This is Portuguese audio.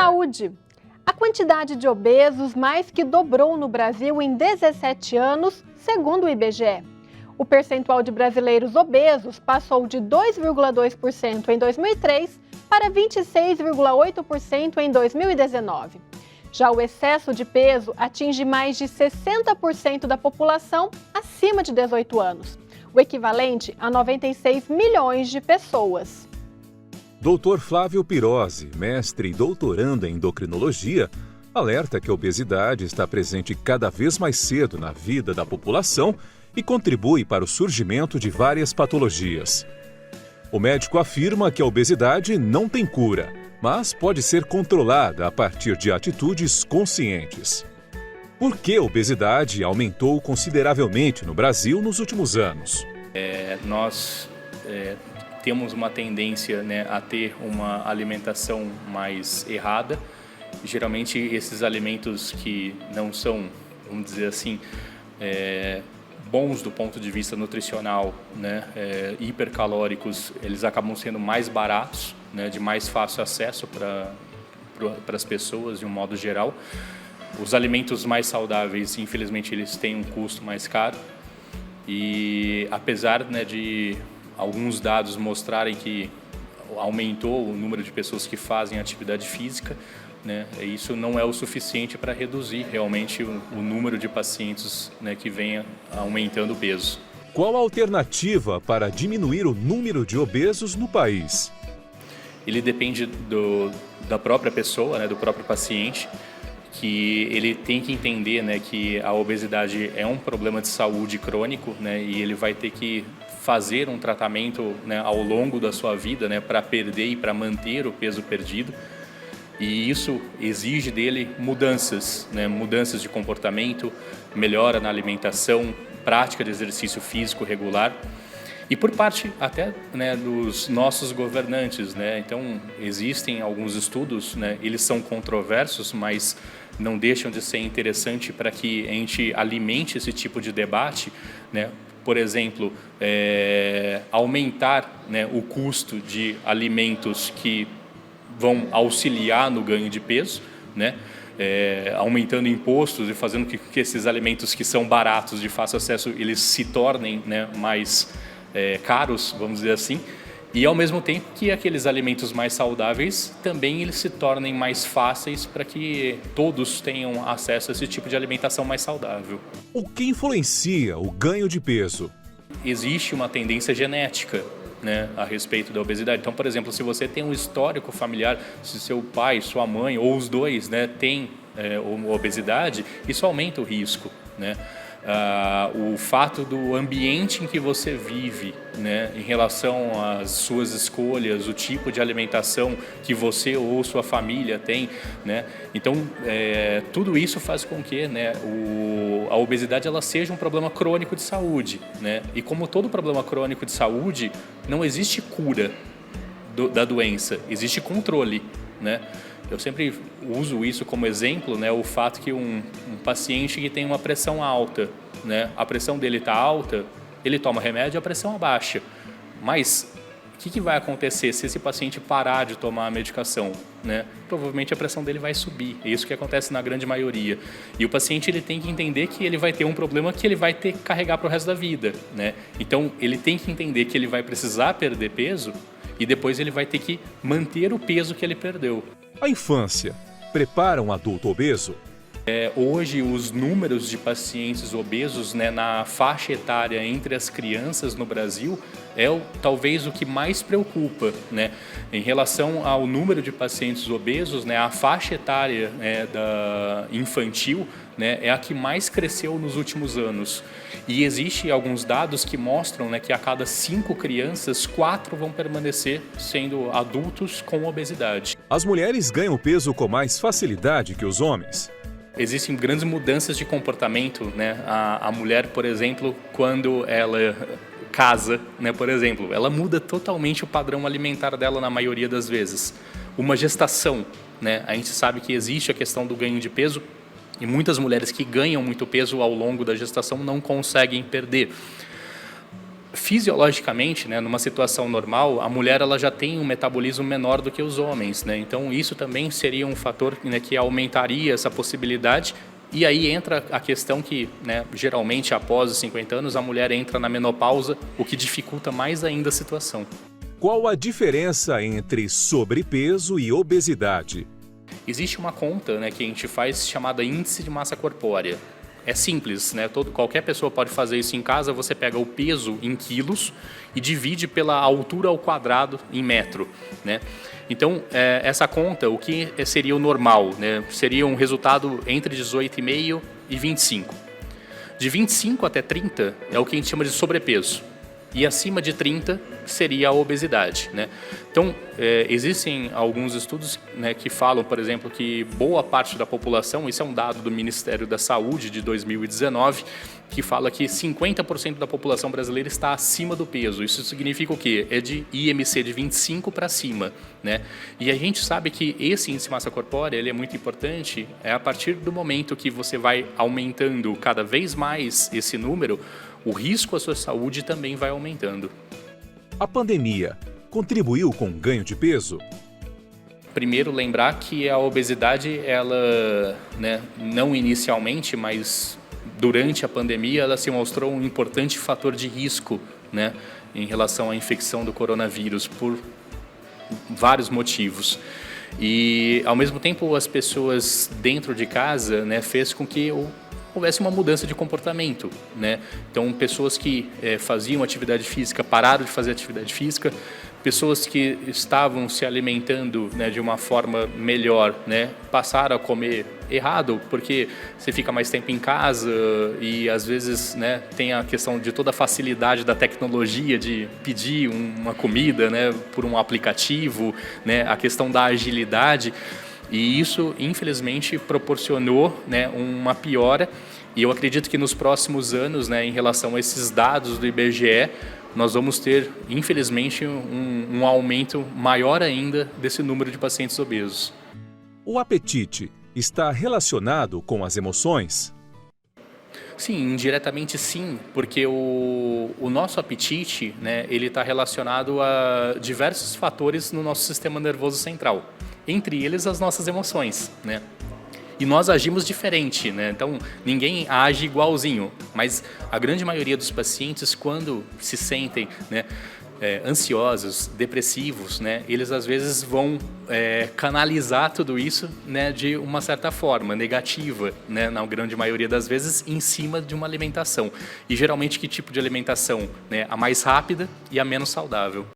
Saúde. A quantidade de obesos mais que dobrou no Brasil em 17 anos, segundo o IBGE. O percentual de brasileiros obesos passou de 2,2% em 2003 para 26,8% em 2019. Já o excesso de peso atinge mais de 60% da população acima de 18 anos, o equivalente a 96 milhões de pessoas. Dr. Flávio Pirozzi, mestre e doutorando em endocrinologia, alerta que a obesidade está presente cada vez mais cedo na vida da população e contribui para o surgimento de várias patologias. O médico afirma que a obesidade não tem cura, mas pode ser controlada a partir de atitudes conscientes. Por que a obesidade aumentou consideravelmente no Brasil nos últimos anos? Nós temos uma tendência, a ter uma alimentação mais errada. Geralmente esses alimentos que não são, vamos dizer assim, bons do ponto de vista nutricional, hipercalóricos, eles acabam sendo mais baratos, de mais fácil acesso para as pessoas de um modo geral. Os alimentos mais saudáveis, infelizmente, eles têm um custo mais caro. E apesar de alguns dados mostrarem que aumentou o número de pessoas que fazem atividade física, isso não é o suficiente para reduzir realmente o número de pacientes que vem aumentando o peso. Qual a alternativa para diminuir o número de obesos no país? Ele depende da própria pessoa, do próprio paciente, que ele tem que entender que a obesidade é um problema de saúde crônico, e ele vai ter que fazer um tratamento ao longo da sua vida para perder e para manter o peso perdido. E isso exige dele mudanças, mudanças de comportamento, melhora na alimentação, prática de exercício físico regular. E por parte até dos nossos governantes, Então existem alguns estudos, eles são controversos, mas não deixam de ser interessante para que a gente alimente esse tipo de debate, Por exemplo, aumentar o custo de alimentos que vão auxiliar no ganho de peso, aumentando impostos e fazendo que esses alimentos que são baratos, de fácil acesso, eles se tornem mais caros, vamos dizer assim, e ao mesmo tempo que aqueles alimentos mais saudáveis também eles se tornem mais fáceis para que todos tenham acesso a esse tipo de alimentação mais saudável. O que influencia o ganho de peso? Existe uma tendência genética, a respeito da obesidade. Então, por exemplo, se você tem um histórico familiar, se seu pai, sua mãe ou os dois têm obesidade, isso aumenta o risco, O fato do ambiente em que você vive, em relação às suas escolhas, o tipo de alimentação que você ou sua família tem, Então, tudo isso faz com que a obesidade ela seja um problema crônico de saúde, E como todo problema crônico de saúde, não existe cura da doença, existe controle, Eu sempre uso isso como exemplo, o fato que um paciente que tem uma pressão alta, a pressão dele está alta, ele toma remédio e a pressão abaixa. Mas o que vai acontecer se esse paciente parar de tomar a medicação? Provavelmente a pressão dele vai subir. É isso que acontece na grande maioria. E o paciente ele tem que entender que ele vai ter um problema que ele vai ter que carregar para o resto da vida. Então ele tem que entender que ele vai precisar perder peso e depois ele vai ter que manter o peso que ele perdeu. A infância prepara um adulto obeso? Hoje, os números de pacientes obesos na faixa etária entre as crianças no Brasil talvez o que mais preocupa. Em relação ao número de pacientes obesos, a faixa etária da infantil é a que mais cresceu nos últimos anos. E existem alguns dados que mostram que a cada 5 crianças, 4 vão permanecer sendo adultos com obesidade. As mulheres ganham peso com mais facilidade que os homens? Existem grandes mudanças de comportamento, A mulher, por exemplo, quando ela casa, por exemplo, ela muda totalmente o padrão alimentar dela na maioria das vezes. Uma gestação, A gente sabe que existe a questão do ganho de peso e muitas mulheres que ganham muito peso ao longo da gestação não conseguem perder. Fisiologicamente, né, numa situação normal, a mulher ela já tem um metabolismo menor do que os homens, né? Então isso também seria um fator, né, que aumentaria essa possibilidade. E aí entra a questão que, né, geralmente após os 50 anos a mulher entra na menopausa, o que dificulta mais ainda a situação. Qual a diferença entre sobrepeso e obesidade? Existe uma conta, né, que a gente faz chamada índice de massa corpórea. É simples, né? Qualquer pessoa pode fazer isso em casa. Você pega o peso em quilos e divide pela altura ao quadrado em metro, né? Então, essa conta, o que seria o normal, né? Seria um resultado entre 18,5 e 25. De 25 até 30 é o que a gente chama de sobrepeso. E acima de 30 seria a obesidade, né? Então, existem alguns estudos, né, que falam, por exemplo, que boa parte da população, isso é um dado do Ministério da Saúde de 2019, que fala que 50% da população brasileira está acima do peso. Isso significa o quê? É de IMC de 25 para cima, né? E a gente sabe que esse índice de massa corpórea, ele é muito importante, a partir do momento que você vai aumentando cada vez mais esse número, o risco à sua saúde também vai aumentando. A pandemia contribuiu com o ganho de peso? Primeiro, lembrar que a obesidade, ela, né, não inicialmente, mas durante a pandemia, ela se mostrou um importante fator de risco, né, em relação à infecção do coronavírus, por vários motivos. E, ao mesmo tempo, as pessoas dentro de casa, né, fez com que houvesse uma mudança de comportamento, né? Então, pessoas que faziam atividade física pararam de fazer atividade física, pessoas que estavam se alimentando, né, de uma forma melhor, né, passaram a comer errado, porque você fica mais tempo em casa e às vezes, né, tem a questão de toda a facilidade da tecnologia de pedir uma comida, né, por um aplicativo, né, a questão da agilidade. E isso, infelizmente, proporcionou, né, uma piora. E eu acredito que nos próximos anos, né, em relação a esses dados do IBGE, nós vamos ter, infelizmente, um aumento maior ainda desse número de pacientes obesos. O apetite está relacionado com as emoções? Sim, indiretamente sim, porque o nosso apetite, né, ele está relacionado a diversos fatores no nosso sistema nervoso central. Entre eles, as nossas emoções, né? E nós agimos diferente, né? Então, ninguém age igualzinho, mas a grande maioria dos pacientes, quando se sentem, né, ansiosos, depressivos, né, eles às vezes vão canalizar tudo isso, né, de uma certa forma negativa, né, na grande maioria das vezes, em cima de uma alimentação. E geralmente que tipo de alimentação? Né? A mais rápida e a menos saudável.